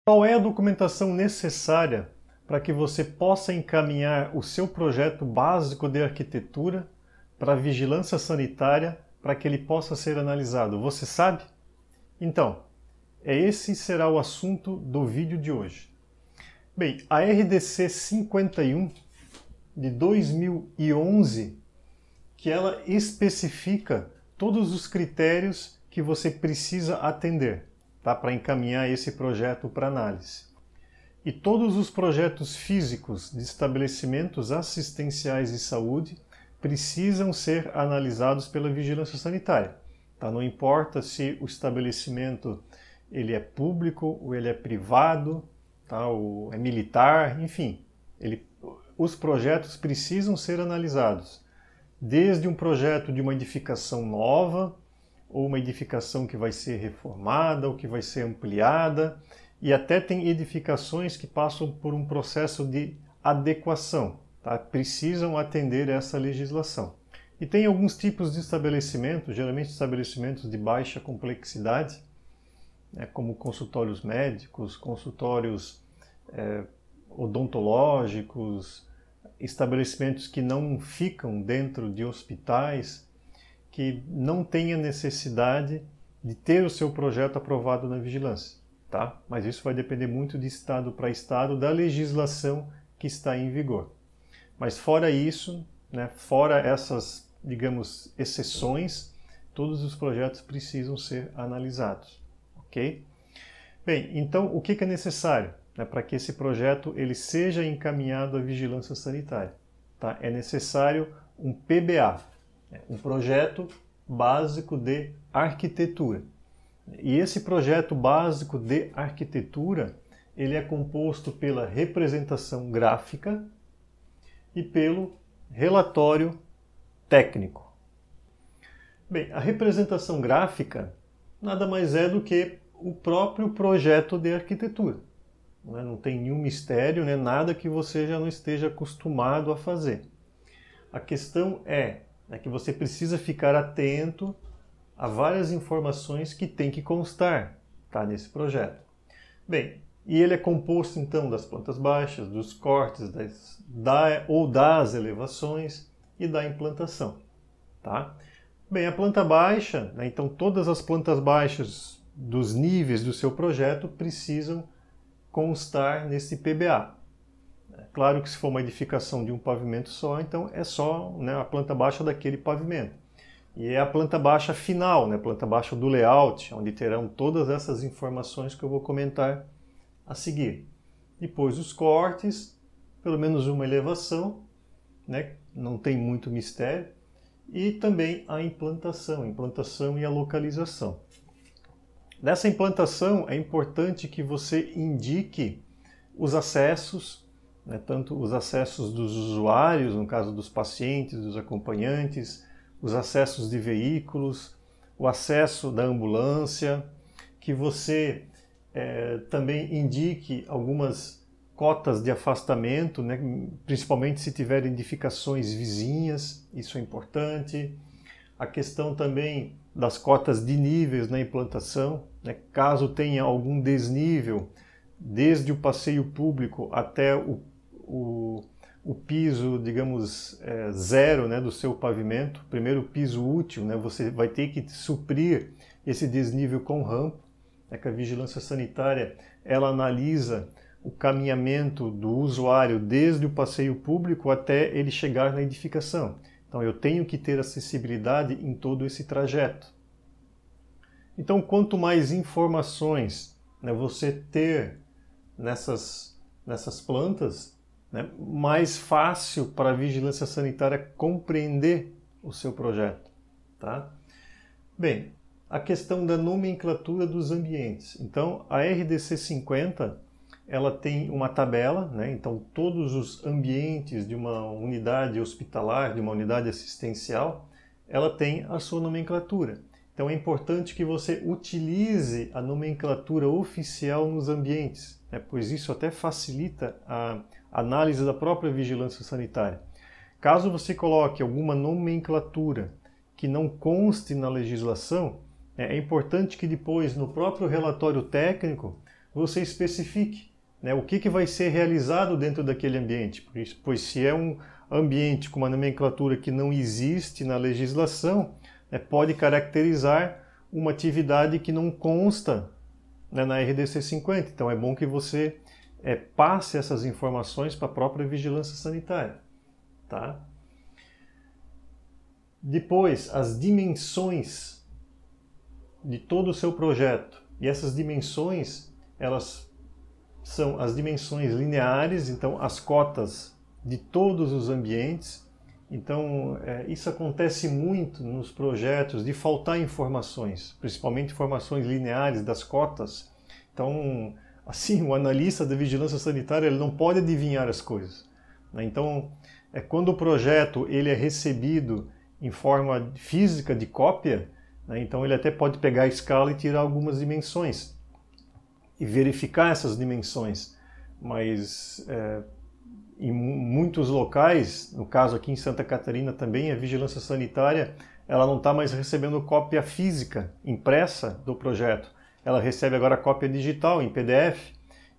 Qual é a documentação necessária para que você possa encaminhar o seu projeto básico de arquitetura para a vigilância sanitária para que ele possa ser analisado? Você sabe? Então, esse será o assunto do vídeo de hoje. Bem, a RDC 51 de 2011, que ela especifica todos os critérios que você precisa atender, tá, para encaminhar esse projeto para análise. E todos os projetos físicos de estabelecimentos assistenciais de saúde precisam ser analisados pela vigilância sanitária. Tá? Não importa se o estabelecimento ele é público ou ele é privado, tá? Ou é militar, enfim. Os projetos precisam ser analisados. Desde um projeto de uma edificação nova, ou uma edificação que vai ser reformada, ou que vai ser ampliada, e até tem edificações que passam por um processo de adequação, tá? Precisam atender essa legislação. E tem alguns tipos de estabelecimentos, geralmente estabelecimentos de baixa complexidade, né, como consultórios médicos, consultórios odontológicos, estabelecimentos que não ficam dentro de hospitais, que não tenha necessidade de ter o seu projeto aprovado na vigilância, tá? Mas isso vai depender muito de estado para estado, da legislação que está em vigor. Mas fora isso, né, fora essas, digamos, exceções, todos os projetos precisam ser analisados, ok? Bem, então o que é necessário, né, para que esse projeto ele seja encaminhado à vigilância sanitária? Tá? É necessário um PBA, um projeto básico de arquitetura. E esse projeto básico de arquitetura, ele é composto pela representação gráfica e pelo relatório técnico. Bem, a representação gráfica nada mais é do que o próprio projeto de arquitetura. Não tem nenhum mistério, né? Nada que você já não esteja acostumado a fazer. A questão é que você precisa ficar atento a várias informações que tem que constar, tá, nesse projeto. Bem, e ele é composto então das plantas baixas, dos cortes, das elevações e da implantação. Tá? Bem, a planta baixa, né, então todas as plantas baixas dos níveis do seu projeto precisam constar nesse PBA. Claro que se for uma edificação de um pavimento só, então é só, né, a planta baixa daquele pavimento. E é a planta baixa final, né, a planta baixa do layout, onde terão todas essas informações que eu vou comentar a seguir. Depois os cortes, pelo menos uma elevação, né, não tem muito mistério, e também a implantação e a localização. Nessa implantação é importante que você indique os acessos, né, tanto os acessos dos usuários, no caso dos pacientes, dos acompanhantes, os acessos de veículos, o acesso da ambulância, que você também indique algumas cotas de afastamento, né, principalmente se tiver edificações vizinhas, isso é importante. A questão também das cotas de níveis na implantação, né, caso tenha algum desnível, desde o passeio público até o piso, digamos, zero, né, do seu pavimento, primeiro piso útil, né, você vai ter que suprir esse desnível com rampa, né, que a vigilância sanitária ela analisa o caminhamento do usuário desde o passeio público até ele chegar na edificação. Então eu tenho que ter acessibilidade em todo esse trajeto. Então quanto mais informações, né, você ter nessas plantas, né, mais fácil para a vigilância sanitária compreender o seu projeto. Tá? Bem, a questão da nomenclatura dos ambientes. Então a RDC 50 ela tem uma tabela, né? Então todos os ambientes de uma unidade hospitalar, de uma unidade assistencial, ela tem a sua nomenclatura. Então é importante que você utilize a nomenclatura oficial nos ambientes, né? Pois isso até facilita a análise da própria vigilância sanitária. Caso você coloque alguma nomenclatura que não conste na legislação, é importante que depois no próprio relatório técnico você especifique, né, o que vai ser realizado dentro daquele ambiente. Pois se é um ambiente com uma nomenclatura que não existe na legislação, né, pode caracterizar uma atividade que não consta, né, na RDC 50. Então é bom que você passe essas informações para a própria vigilância sanitária. Tá? Depois, as dimensões de todo o seu projeto. E essas dimensões, elas são as dimensões lineares, então as cotas de todos os ambientes. Então, isso acontece muito nos projetos de faltar informações, principalmente informações lineares das cotas. Então, assim, o analista da vigilância sanitária ele não pode adivinhar as coisas, né? Então, quando o projeto ele é recebido em forma física de cópia, né, então ele até pode pegar a escala e tirar algumas dimensões e verificar essas dimensões, mas em muitos locais, no caso aqui em Santa Catarina também, a vigilância sanitária ela não está mais recebendo cópia física impressa do projeto, ela recebe agora cópia digital em PDF.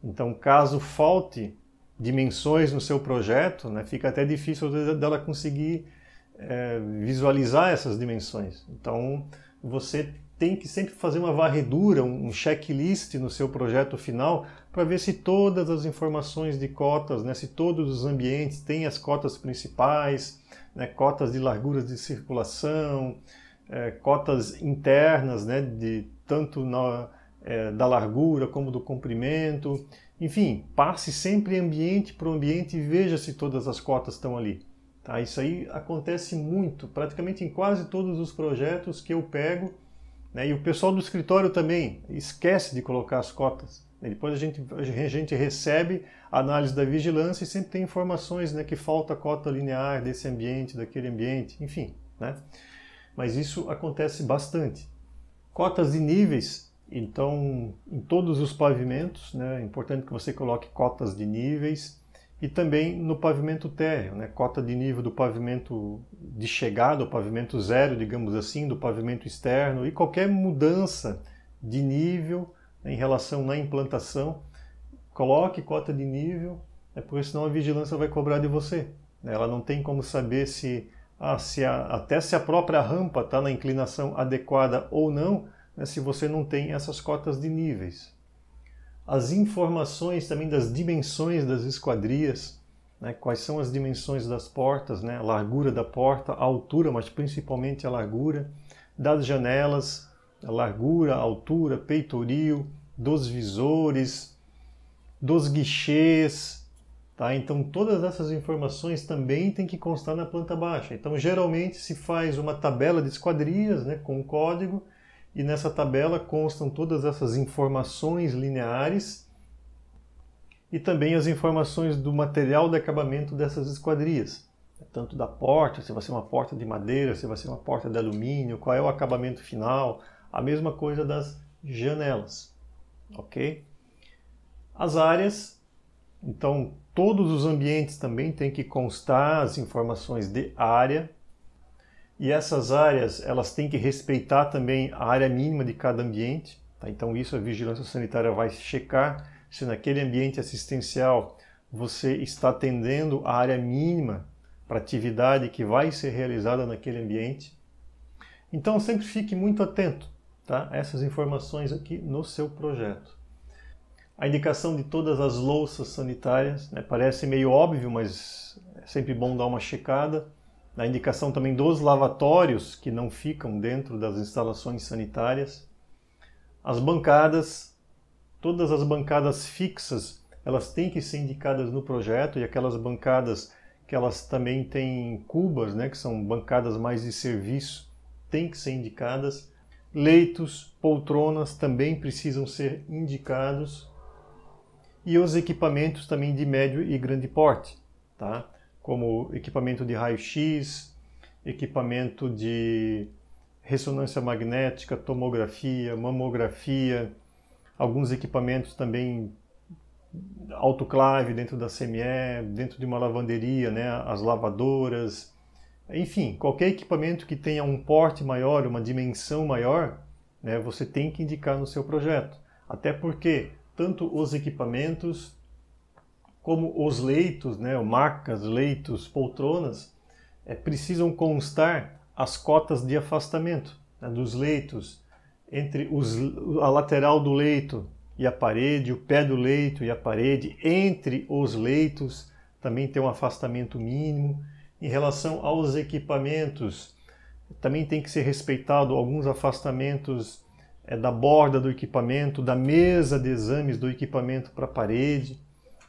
Então, caso falte dimensões no seu projeto, né, fica até difícil dela conseguir visualizar essas dimensões. Então, você tem que sempre fazer uma varredura, um checklist no seu projeto final para ver se todas as informações de cotas, né, se todos os ambientes têm as cotas principais, né, cotas de larguras de circulação, cotas internas, né, de tanto da largura como do comprimento. Enfim, passe sempre ambiente por ambiente e veja se todas as cotas estão ali. Tá? Isso aí acontece muito, praticamente em quase todos os projetos que eu pego, né? E o pessoal do escritório também esquece de colocar as cotas. Depois a gente recebe a análise da vigilância e sempre tem informações, né, que falta cota linear desse ambiente, daquele ambiente, enfim, né? Mas isso acontece bastante. Cotas de níveis, então, em todos os pavimentos, né, é importante que você coloque cotas de níveis. E também no pavimento térreo, né? Cota de nível do pavimento de chegada, o pavimento zero, digamos assim, do pavimento externo, e qualquer mudança de nível, né, em relação na implantação, coloque cota de nível, porque senão a vigilância vai cobrar de você. Ela não tem como saber até se a própria rampa está na inclinação adequada ou não, né, se você não tem essas cotas de níveis. As informações também das dimensões das esquadrias, né, quais são as dimensões das portas, né, a largura da porta, a altura, mas principalmente a largura, das janelas, a largura, a altura, peitoril, dos visores, dos guichês. Tá? Então todas essas informações também têm que constar na planta baixa. Então geralmente se faz uma tabela de esquadrias, né, com um código, e nessa tabela constam todas essas informações lineares e também as informações do material de acabamento dessas esquadrias. Tanto da porta, se vai ser uma porta de madeira, se vai ser uma porta de alumínio, qual é o acabamento final, a mesma coisa das janelas. Ok? As áreas, então todos os ambientes também têm que constar as informações de área. E essas áreas, elas têm que respeitar também a área mínima de cada ambiente. Tá? Então isso a vigilância sanitária vai checar se naquele ambiente assistencial você está atendendo a área mínima para a atividade que vai ser realizada naquele ambiente. Então sempre fique muito atento, tá, a essas informações aqui no seu projeto. A indicação de todas as louças sanitárias, né, parece meio óbvio, mas é sempre bom dar uma checada. A indicação também dos lavatórios que não ficam dentro das instalações sanitárias. As bancadas, todas as bancadas fixas, elas têm que ser indicadas no projeto, e aquelas bancadas que elas também têm cubas, né, que são bancadas mais de serviço, têm que ser indicadas. Leitos, poltronas também precisam ser indicados. E os equipamentos também de médio e grande porte, tá? Como equipamento de raio-x, equipamento de ressonância magnética, tomografia, mamografia, alguns equipamentos também autoclave dentro da CME, dentro de uma lavanderia, né, as lavadoras, enfim, qualquer equipamento que tenha um porte maior, uma dimensão maior, né, você tem que indicar no seu projeto. Até porque tanto os equipamentos como os leitos, né, macas, leitos, poltronas, precisam constar as cotas de afastamento, né, dos leitos, entre a lateral do leito e a parede, o pé do leito e a parede, entre os leitos também tem um afastamento mínimo. Em relação aos equipamentos, também tem que ser respeitado alguns afastamentos da borda do equipamento, da mesa de exames do equipamento para a parede.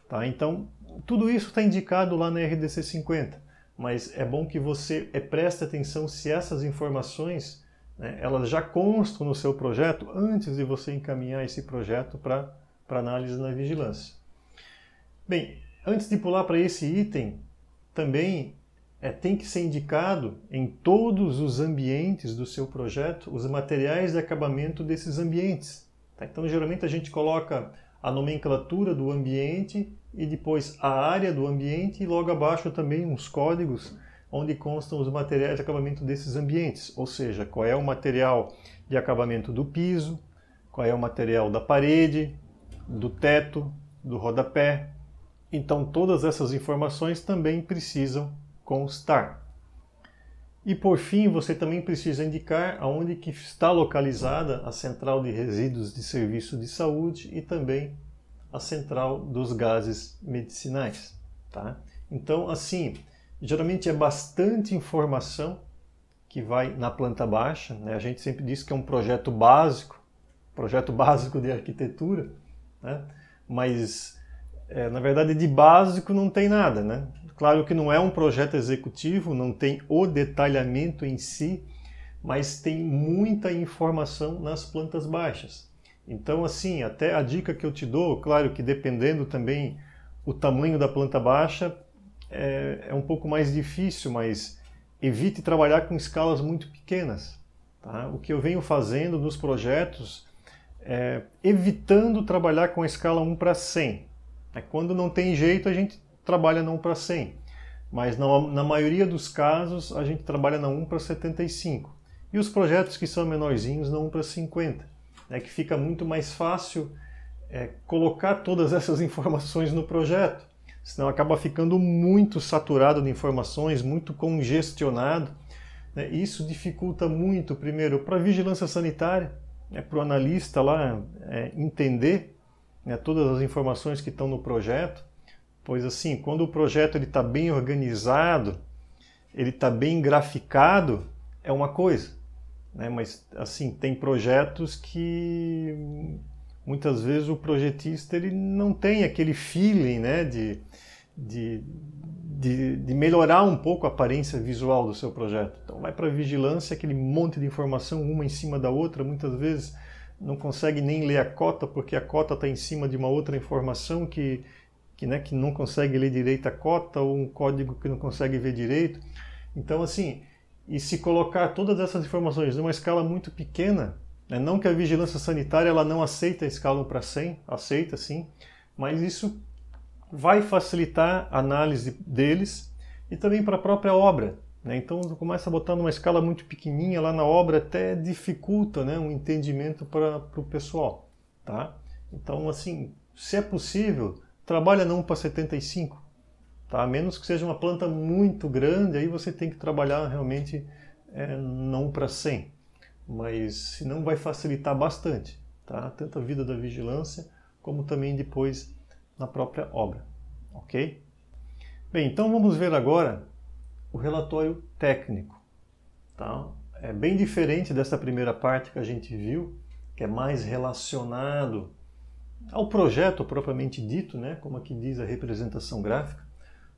Tá? Então, tudo isso está indicado lá na RDC 50, mas é bom que você preste atenção se essas informações, né, elas já constam no seu projeto antes de você encaminhar esse projeto para análise na vigilância. Bem, antes de pular para esse item, também tem que ser indicado em todos os ambientes do seu projeto os materiais de acabamento desses ambientes. Tá? Então, geralmente a gente coloca a nomenclatura do ambiente e depois a área do ambiente e logo abaixo também uns códigos onde constam os materiais de acabamento desses ambientes, ou seja, qual é o material de acabamento do piso, qual é o material da parede, do teto, do rodapé. Então todas essas informações também precisam constar. E por fim, você também precisa indicar aonde que está localizada a central de resíduos de serviço de saúde e também a central dos gases medicinais. Tá? Então, assim, geralmente é bastante informação que vai na planta baixa, né? A gente sempre diz que é um projeto básico de arquitetura, né? Mas, na verdade, de básico não tem nada, né? Claro que não é um projeto executivo, não tem o detalhamento em si, mas tem muita informação nas plantas baixas. Então, assim, até a dica que eu te dou, claro que dependendo também o tamanho da planta baixa, é um pouco mais difícil, mas evite trabalhar com escalas muito pequenas. Tá? O que eu venho fazendo nos projetos é evitando trabalhar com a escala 1:100. Quando não tem jeito, a gente trabalha na 1:100. Mas na maioria dos casos, a gente trabalha na 1:75. E os projetos que são menorzinhos, na 1:50. Que fica muito mais fácil colocar todas essas informações no projeto. Senão acaba ficando muito saturado de informações, muito congestionado. Isso dificulta muito, primeiro, para a vigilância sanitária, para o analista lá entender todas as informações que estão no projeto. Pois assim, quando o projeto está bem organizado, ele está bem graficado, é uma coisa. Mas assim, tem projetos que muitas vezes o projetista ele não tem aquele feeling de melhorar um pouco a aparência visual do seu projeto. Então vai para a vigilância, aquele monte de informação, uma em cima da outra, muitas vezes não consegue nem ler a cota, porque a cota está em cima de uma outra informação que não consegue ler direito a cota, ou um código que não consegue ver direito. Então, assim, e se colocar todas essas informações numa escala muito pequena, não que a vigilância sanitária ela não aceita a escala 1:100, aceita sim, mas isso vai facilitar a análise deles e também para a própria obra. Então, começa a botar numa escala muito pequenininha lá na obra, até dificulta um entendimento para o pessoal. Tá? Então, assim, se é possível, trabalha na 1:75. Tá? A menos que seja uma planta muito grande, aí você tem que trabalhar realmente na 1:100. Mas senão vai facilitar bastante, tá? Tanto a vida da vigilância, como também depois na própria obra. Ok? Bem, então vamos ver agora o relatório técnico. Tá? É bem diferente dessa primeira parte que a gente viu, que é mais relacionado ao projeto propriamente dito, como aqui diz a representação gráfica.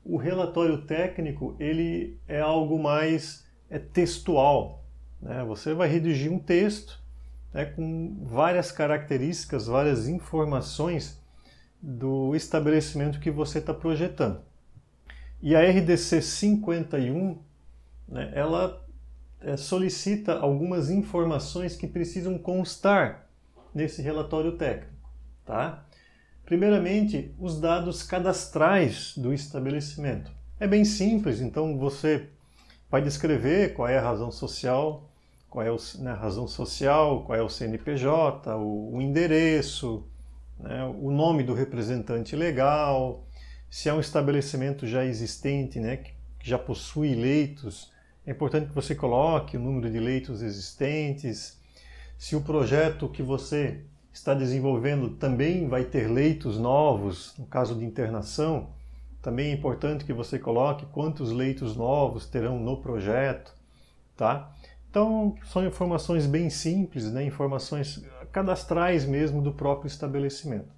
O relatório técnico ele é algo mais textual. Você vai redigir um texto com várias características, várias informações do estabelecimento que você está projetando. E a RDC 51, ela solicita algumas informações que precisam constar nesse relatório técnico. Tá? Primeiramente, os dados cadastrais do estabelecimento. É bem simples, então você vai descrever qual é a razão social, qual é a razão social, qual é o CNPJ, o endereço, né, o nome do representante legal, se é um estabelecimento já existente, né, que já possui leitos, é importante que você coloque o número de leitos existentes. Se o projeto que você está desenvolvendo também vai ter leitos novos, no caso de internação, também é importante que você coloque quantos leitos novos terão no projeto, tá? Então, são informações bem simples, né? Informações cadastrais mesmo do próprio estabelecimento.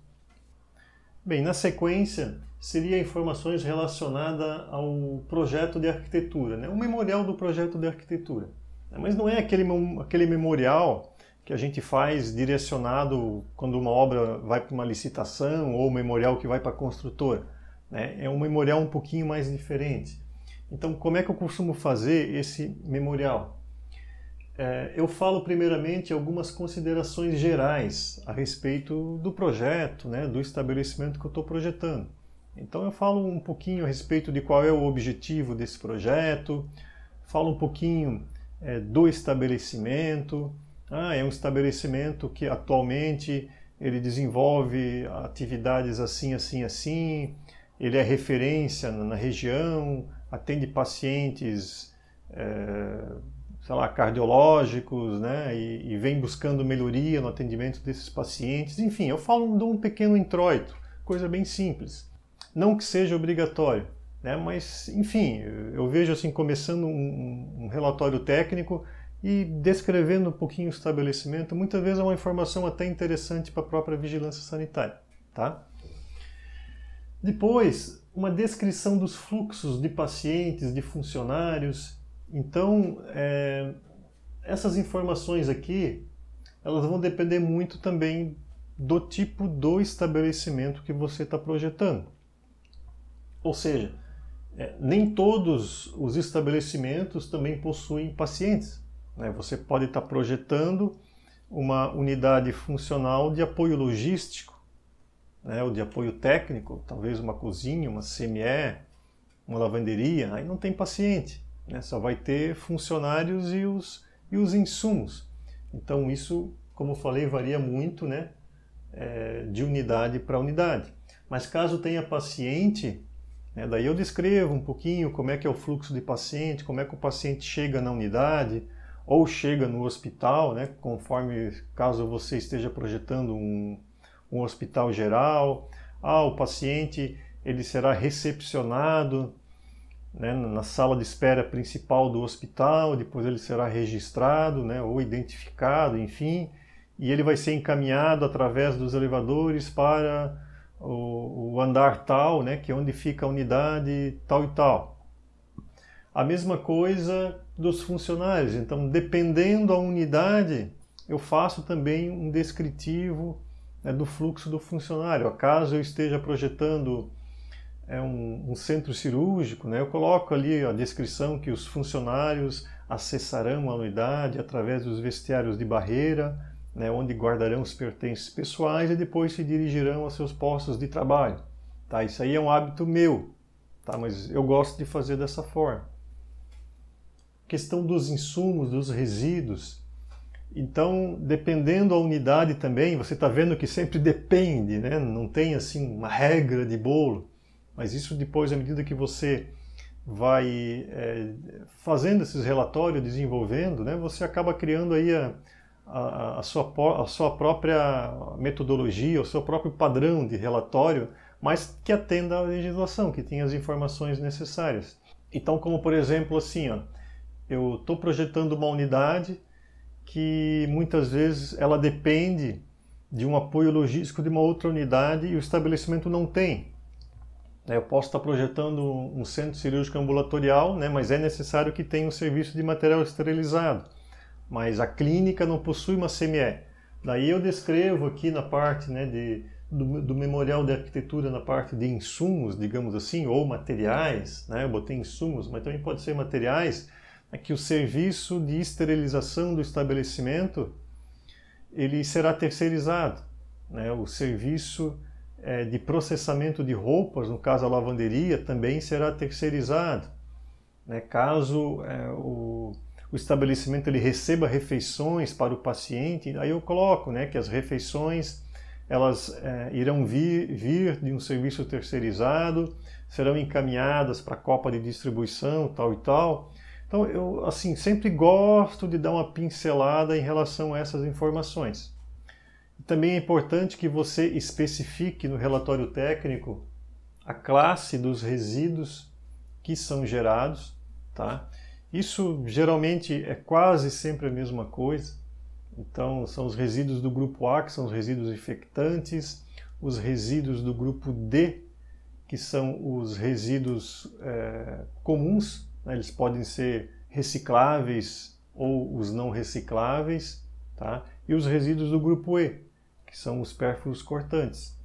Bem, na sequência, seria informações relacionadas ao projeto de arquitetura, né? Um memorial do projeto de arquitetura. Mas não é aquele memorial que a gente faz direcionado quando uma obra vai para uma licitação ou memorial que vai para a construtora, né? É um memorial um pouquinho mais diferente. Então, como é que eu costumo fazer esse memorial? Eu falo primeiramente algumas considerações gerais a respeito do projeto, né, do estabelecimento que eu estou projetando. Então eu falo um pouquinho a respeito de qual é o objetivo desse projeto, falo um pouquinho do estabelecimento. É um estabelecimento que atualmente ele desenvolve atividades assim, assim, assim, ele é referência na região, atende pacientes sei lá, cardiológicos, né, e vem buscando melhoria no atendimento desses pacientes. Enfim, eu falo de um pequeno introito, coisa bem simples. Não que seja obrigatório, né, mas, enfim, eu vejo assim, começando um relatório técnico e descrevendo um pouquinho o estabelecimento, muitas vezes é uma informação até interessante para a própria vigilância sanitária, tá? Depois, uma descrição dos fluxos de pacientes, de funcionários. Então, essas informações aqui, elas vão depender muito também do tipo do estabelecimento que você está projetando. Ou seja, nem todos os estabelecimentos também possuem pacientes, né? Você pode estar projetando uma unidade funcional de apoio logístico, né? Ou de apoio técnico, talvez uma cozinha, uma CME, uma lavanderia, aí não tem paciente. Só vai ter funcionários e os insumos. Então isso, como eu falei, varia muito, né, de unidade para unidade. Mas caso tenha paciente, né, daí eu descrevo um pouquinho como é que é o fluxo de paciente, como é que o paciente chega na unidade ou chega no hospital, né, conforme caso você esteja projetando um hospital geral. O paciente ele será recepcionado, né, na sala de espera principal do hospital, depois ele será registrado, né, ou identificado, enfim, e ele vai ser encaminhado através dos elevadores para o andar tal, né, que é onde fica a unidade tal e tal. A mesma coisa dos funcionários, então dependendo da unidade, eu faço também um descritivo, né, do fluxo do funcionário. Caso eu esteja projetando um centro cirúrgico, né? Eu coloco ali a descrição que os funcionários acessarão a unidade através dos vestiários de barreira, né, onde guardarão os pertences pessoais e depois se dirigirão aos seus postos de trabalho. Tá? Isso aí é um hábito meu, tá? Mas eu gosto de fazer dessa forma. Questão dos insumos, dos resíduos. Então, dependendo da unidade também, você está vendo que sempre depende, né? Não tem assim uma regra de bolo. Mas isso depois, à medida que você vai fazendo esses relatórios, desenvolvendo, né, você acaba criando aí a sua própria metodologia, o seu próprio padrão de relatório, mas que atenda à legislação, que tenha as informações necessárias. Então, como por exemplo, assim, eu estou projetando uma unidade que muitas vezes ela depende de um apoio logístico de uma outra unidade e o estabelecimento não tem. Eu posso estar projetando um centro cirúrgico ambulatorial, né, mas é necessário que tenha um serviço de material esterilizado. Mas a clínica não possui uma CME. Daí eu descrevo aqui na parte, né, do memorial de arquitetura, na parte de insumos, digamos assim, ou materiais, né, eu botei insumos, mas também pode ser materiais, que o serviço de esterilização do estabelecimento ele será terceirizado, né, o serviço de processamento de roupas, no caso a lavanderia, também será terceirizado. Né? Caso o estabelecimento ele receba refeições para o paciente, aí eu coloco, né, que as refeições elas irão vir de um serviço terceirizado, serão encaminhadas para a copa de distribuição, tal e tal. Então eu assim sempre gosto de dar uma pincelada em relação a essas informações. Também é importante que você especifique no relatório técnico a classe dos resíduos que são gerados, tá? Isso geralmente é quase sempre a mesma coisa. Então são os resíduos do grupo A, que são os resíduos infectantes, os resíduos do grupo D, que são os resíduos comuns, né? Eles podem ser recicláveis ou os não recicláveis, tá? E os resíduos do grupo E, que são os pérfuros cortantes.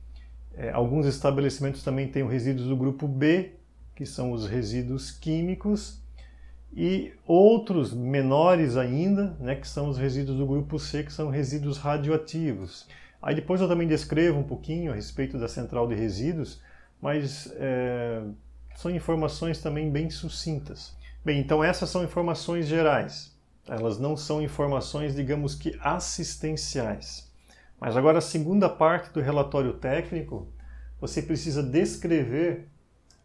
Alguns estabelecimentos também têm os resíduos do grupo B, que são os resíduos químicos, e outros menores ainda, né, que são os resíduos do grupo C, que são resíduos radioativos. Aí depois eu também descrevo um pouquinho a respeito da central de resíduos, mas são informações também bem sucintas. Bem, então essas são informações gerais. Elas não são informações, digamos que assistenciais. Mas agora a segunda parte do relatório técnico, você precisa descrever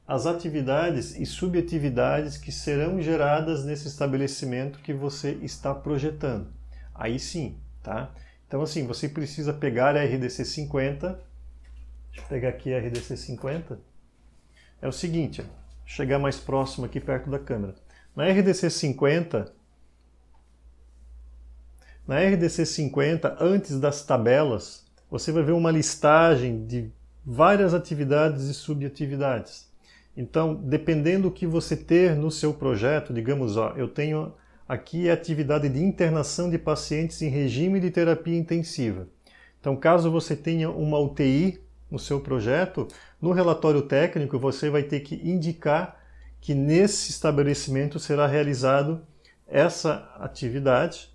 as atividades e subatividades que serão geradas nesse estabelecimento que você está projetando. Aí sim, tá? Então assim, você precisa pegar a RDC 50, deixa eu pegar aqui a RDC 50, é o seguinte, chegar mais próximo aqui perto da câmera. Na RDC 50, antes das tabelas, você vai ver uma listagem de várias atividades e subatividades. Então, dependendo do que você ter no seu projeto, digamos, eu tenho aqui a atividade de internação de pacientes em regime de terapia intensiva. Então, caso você tenha uma UTI no seu projeto, no relatório técnico você vai ter que indicar que nesse estabelecimento será realizado essa atividade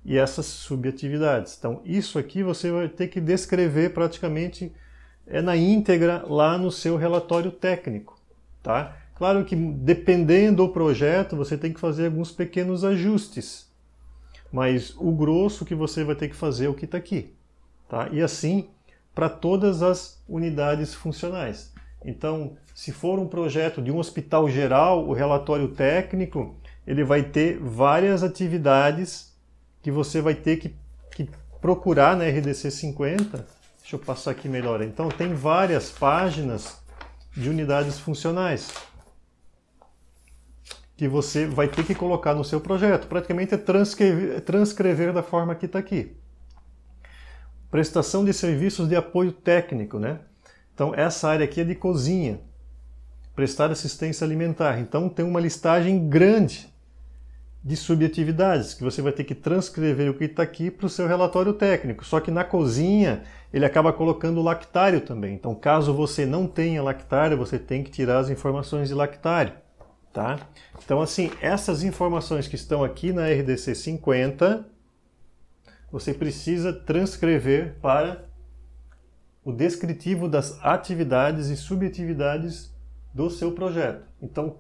e essas subatividades. Então, isso aqui você vai ter que descrever praticamente na íntegra lá no seu relatório técnico, tá? Claro que dependendo do projeto, você tem que fazer alguns pequenos ajustes, mas o grosso que você vai ter que fazer é o que está aqui, tá? E assim para todas as unidades funcionais. Então, se for um projeto de um hospital geral, o relatório técnico, ele vai ter várias atividades que você vai ter que procurar na RDC 50. Deixa eu passar aqui melhor. Então, tem várias páginas de unidades funcionais que você vai ter que colocar no seu projeto. Praticamente é transcrever da forma que está aqui. Prestação de serviços de apoio técnico, né? Então, essa área aqui é de cozinha. Prestar assistência alimentar. Então, tem uma listagem grande de subatividades, que você vai ter que transcrever o que está aqui para o seu relatório técnico. Só que na cozinha, ele acaba colocando o lactário também. Então, caso você não tenha lactário, você tem que tirar as informações de lactário, tá? Então, assim, essas informações que estão aqui na RDC 50, você precisa transcrever para o descritivo das atividades e subatividades do seu projeto. Então,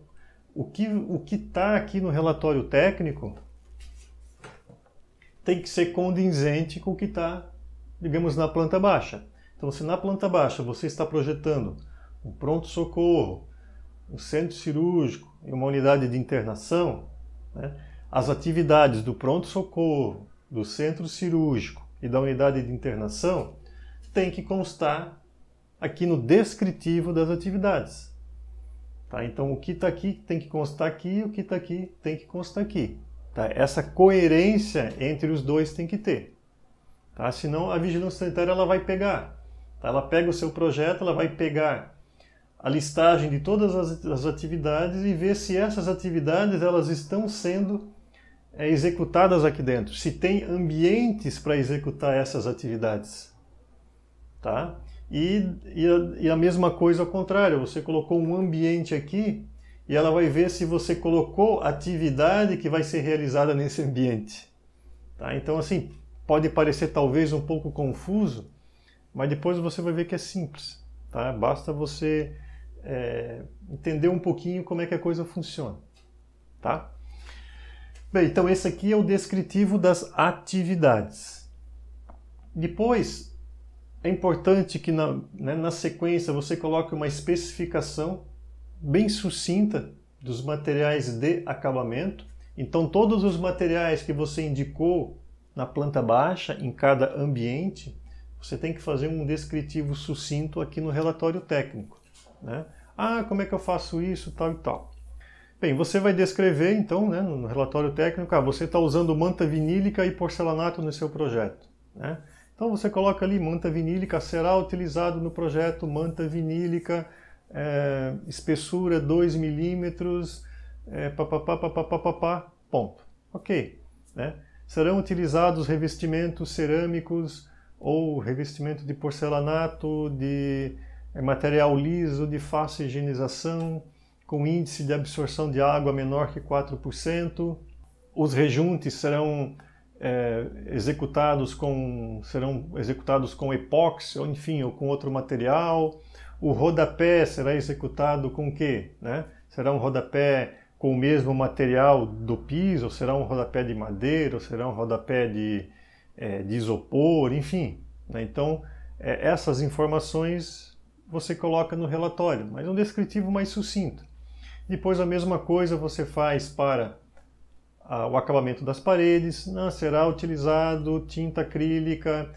o que está aqui no relatório técnico tem que ser condizente com o que está, digamos, na planta baixa. Então, se na planta baixa você está projetando um pronto-socorro, um centro cirúrgico e uma unidade de internação, né, as atividades do pronto-socorro, do centro cirúrgico e da unidade de internação tem que constar aqui no descritivo das atividades. Tá? Então, o que está aqui tem que constar aqui, o que está aqui tem que constar aqui. Tá? Essa coerência entre os dois tem que ter. Tá? Senão, a vigilância sanitária ela vai pegar. Tá? Ela pega o seu projeto, ela vai pegar a listagem de todas as atividades e ver se essas atividades elas estão sendo executadas aqui dentro. Se tem ambientes para executar essas atividades. Tá? E a mesma coisa ao contrário, você colocou um ambiente aqui e ela vai ver se você colocou atividade que vai ser realizada nesse ambiente. Tá? Então, assim, pode parecer talvez um pouco confuso, mas depois você vai ver que é simples. Tá? Basta você entender um pouquinho como é que a coisa funciona. Tá? Bem, então esse aqui é o descritivo das atividades. Depois, É importante que na sequência você coloque uma especificação bem sucinta dos materiais de acabamento. Então todos os materiais que você indicou na planta baixa, em cada ambiente, você tem que fazer um descritivo sucinto aqui no relatório técnico, né? Ah, como é que eu faço isso, tal e tal. Bem, você vai descrever então, né, no relatório técnico, você está usando manta vinílica e porcelanato no seu projeto, né? Então você coloca ali manta vinílica, será utilizado no projeto manta vinílica, espessura 2 milímetros, ponto. Ok, né? Serão utilizados revestimentos cerâmicos ou revestimento de porcelanato, de material liso, de fácil higienização, com índice de absorção de água menor que 4%. Os rejuntes serão executados com epóxi, ou enfim, ou com outro material. O rodapé será executado com o quê? Né? Será um rodapé com o mesmo material do piso, ou será um rodapé de madeira, ou será um rodapé de isopor, enfim, né? Então, essas informações você coloca no relatório, mas um descritivo mais sucinto. Depois a mesma coisa você faz para o acabamento das paredes. Será utilizado tinta acrílica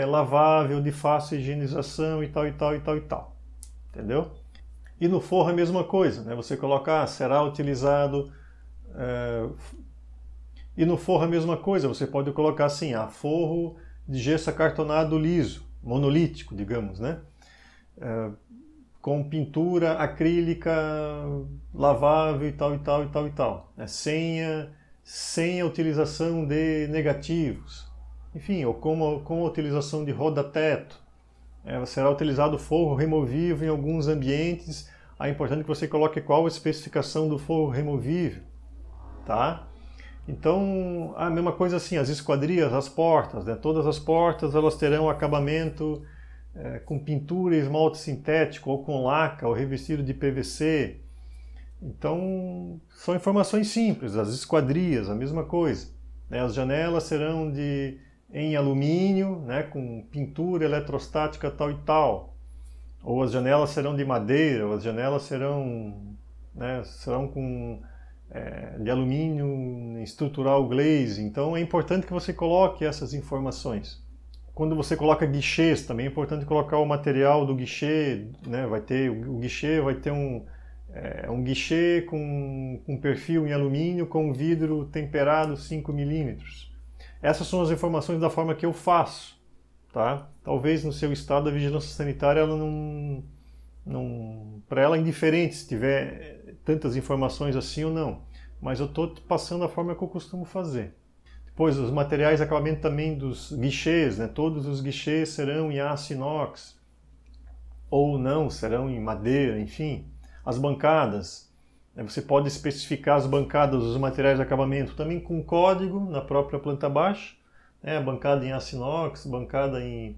lavável, de fácil higienização e tal, e tal, e tal, e tal. Entendeu? E no forro a mesma coisa, né? Você coloca, será utilizado... E no forro a mesma coisa, você pode colocar assim, forro de gesso acartonado liso, monolítico, digamos, né? Com pintura acrílica lavável e tal, e tal, e tal, e tal. Sem a utilização de negativos. Enfim, ou com a utilização de roda-teto. Será utilizado forro removível em alguns ambientes. É importante que você coloque qual a especificação do forro removível. Tá? Então, a mesma coisa assim, as esquadrias, as portas, né? Todas as portas elas terão acabamento com pintura e esmalte sintético, ou com laca, ou revestido de PVC. Então, são informações simples. As esquadrias, a mesma coisa, né? As janelas serão em alumínio, né? Com pintura eletrostática tal e tal. Ou as janelas serão de madeira, ou as janelas serão com... de alumínio estrutural glaze. Então é importante que você coloque essas informações. Quando você coloca guichês, também é importante colocar o material do guichê, né? O guichê vai ter um guichê com perfil em alumínio com vidro temperado 5 milímetros. Essas são as informações da forma que eu faço, tá? Talvez no seu estado a vigilância sanitária ela para ela é indiferente se tiver tantas informações assim ou não, mas eu estou passando a forma que eu costumo fazer. Depois, os materiais de acabamento também dos guichês, né? Todos os guichês serão em aço inox, ou não, serão em madeira, enfim. As bancadas, né? Você pode especificar as bancadas dos materiais de acabamento também com código na própria planta baixa, né? Bancada em aço inox, bancada em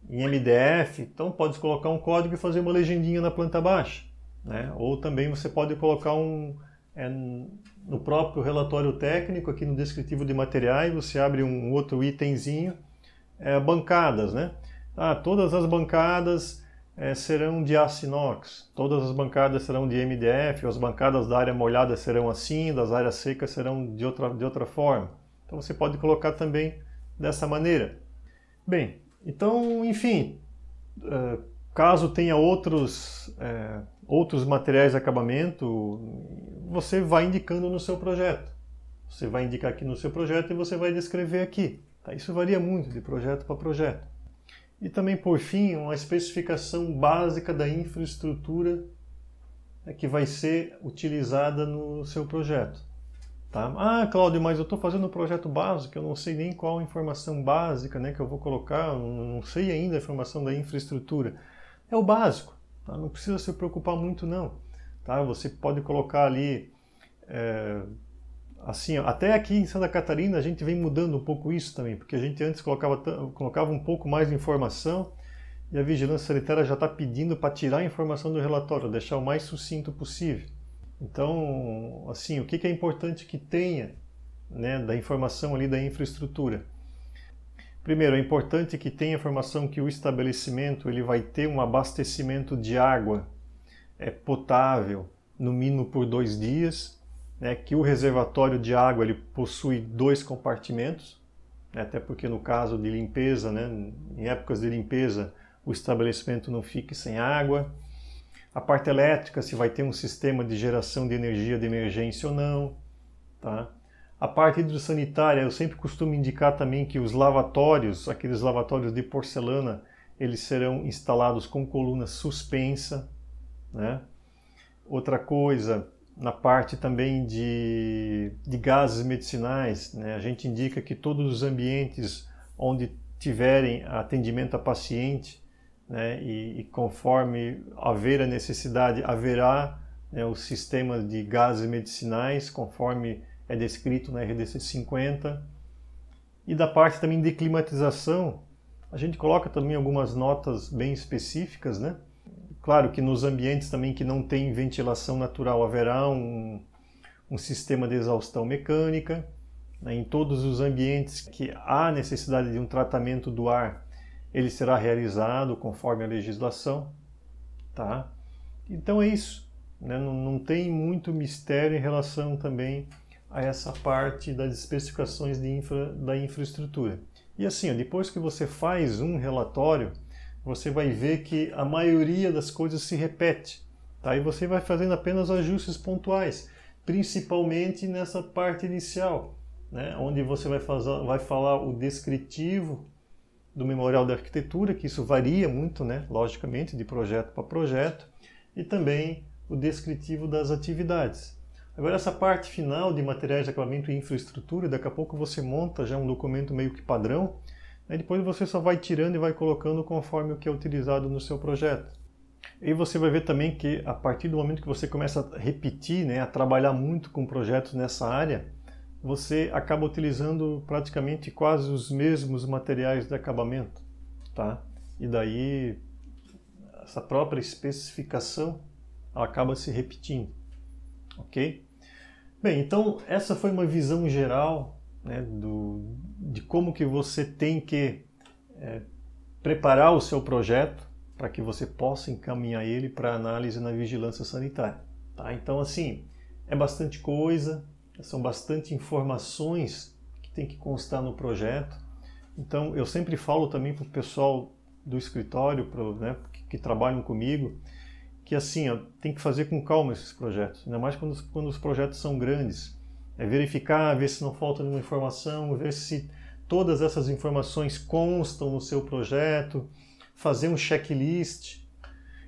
MDF, então pode colocar um código e fazer uma legendinha na planta baixa, né? Ou também você pode colocar no próprio relatório técnico, aqui no descritivo de materiais, você abre um outro itemzinho, bancadas, né? Todas as bancadas serão de aço inox, todas as bancadas serão de MDF, as bancadas da área molhada serão assim, das áreas secas serão de outra forma. Então você pode colocar também dessa maneira. Bem, então, enfim, caso tenha outros materiais de acabamento, você vai indicando no seu projeto. Você vai indicar aqui no seu projeto e você vai descrever aqui. Tá? Isso varia muito de projeto para projeto. E também, por fim, uma especificação básica da infraestrutura que vai ser utilizada no seu projeto. Tá? Cláudio, mas eu estou fazendo um projeto básico, eu não sei nem qual a informação básica, né, que eu vou colocar, eu não sei ainda a informação da infraestrutura. É o básico, tá? Não precisa se preocupar muito não. Tá? Você pode colocar ali, assim, até aqui em Santa Catarina a gente vem mudando um pouco isso também, porque a gente antes colocava um pouco mais de informação e a vigilância sanitária já está pedindo para tirar a informação do relatório, deixar o mais sucinto possível. Então, assim, o que é importante que tenha, né, da informação ali da infraestrutura? Primeiro, é importante que tenha informação que o estabelecimento ele vai ter um abastecimento de água potável, no mínimo por 2 dias, né, que o reservatório de água ele possui 2 compartimentos, né, até porque no caso de limpeza, né, em épocas de limpeza, o estabelecimento não fique sem água. A parte elétrica, se vai ter um sistema de geração de energia de emergência ou não. Tá? A parte hidrossanitária, eu sempre costumo indicar também que os lavatórios, aqueles lavatórios de porcelana, eles serão instalados com coluna suspensa. Né? Outra coisa, na parte também de gases medicinais, né? A gente indica que todos os ambientes onde tiverem atendimento a paciente, né? E conforme haver a necessidade, haverá, né, o sistema de gases medicinais, conforme é descrito na RDC 50. E da parte também de climatização, a gente coloca também algumas notas bem específicas, né? Claro que nos ambientes também que não tem ventilação natural haverá um sistema de exaustão mecânica. Né? Em todos os ambientes que há necessidade de um tratamento do ar, ele será realizado conforme a legislação. Tá? Então é isso. Né? Não tem muito mistério em relação também a essa parte das especificações da infraestrutura. E assim, depois que você faz um relatório, você vai ver que a maioria das coisas se repete. Tá? E você vai fazendo apenas ajustes pontuais, principalmente nessa parte inicial, né? Onde você vai falar o descritivo do memorial da arquitetura, que isso varia muito, né? Logicamente, de projeto para projeto, e também o descritivo das atividades. Agora, essa parte final de materiais de acabamento e infraestrutura, daqui a pouco você monta já um documento meio que padrão, né? Depois você só vai tirando e vai colocando conforme o que é utilizado no seu projeto. E você vai ver também que a partir do momento que você começa a repetir, né, a trabalhar muito com projetos nessa área, você acaba utilizando praticamente quase os mesmos materiais de acabamento. Tá? E daí essa própria especificação ela acaba se repetindo. Ok? Bem, então essa foi uma visão geral, né, de como que você tem que preparar o seu projeto para que você possa encaminhar ele para análise na vigilância sanitária. Tá? Então, assim, é bastante coisa, são bastante informações que tem que constar no projeto. Então, eu sempre falo também para o pessoal do escritório, né, que trabalham comigo, que assim, tem que fazer com calma esses projetos, ainda mais quando os projetos são grandes. É verificar, ver se não falta nenhuma informação, ver se todas essas informações constam no seu projeto, fazer um checklist.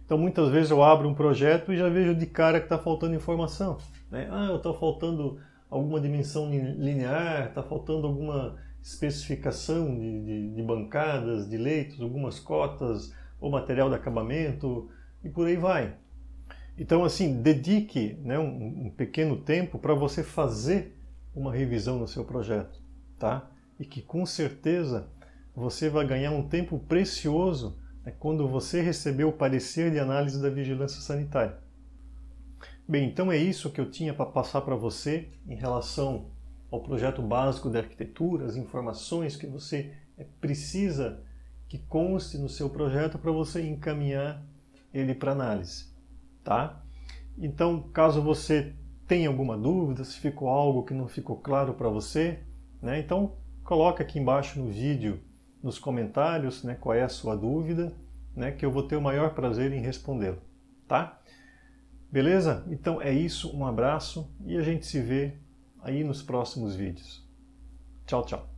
Então muitas vezes eu abro um projeto e já vejo de cara que está faltando informação. Né? Está faltando alguma dimensão linear, está faltando alguma especificação de bancadas, de leitos, algumas cotas, ou material de acabamento, e por aí vai. Então, assim, dedique, né, um pequeno tempo para você fazer uma revisão no seu projeto, tá? E que com certeza você vai ganhar um tempo precioso, né, quando você receber o parecer de análise da vigilância sanitária. Bem, então é isso que eu tinha para passar para você em relação ao projeto básico da arquitetura, as informações que você precisa que conste no seu projeto para você encaminhar ele para análise, tá? Então, caso você tenha alguma dúvida, se ficou algo que não ficou claro para você, né? Então coloca aqui embaixo no vídeo, nos comentários, né, qual é a sua dúvida, né, que eu vou ter o maior prazer em respondê-la, tá? Beleza? Então é isso, um abraço e a gente se vê aí nos próximos vídeos. Tchau, tchau.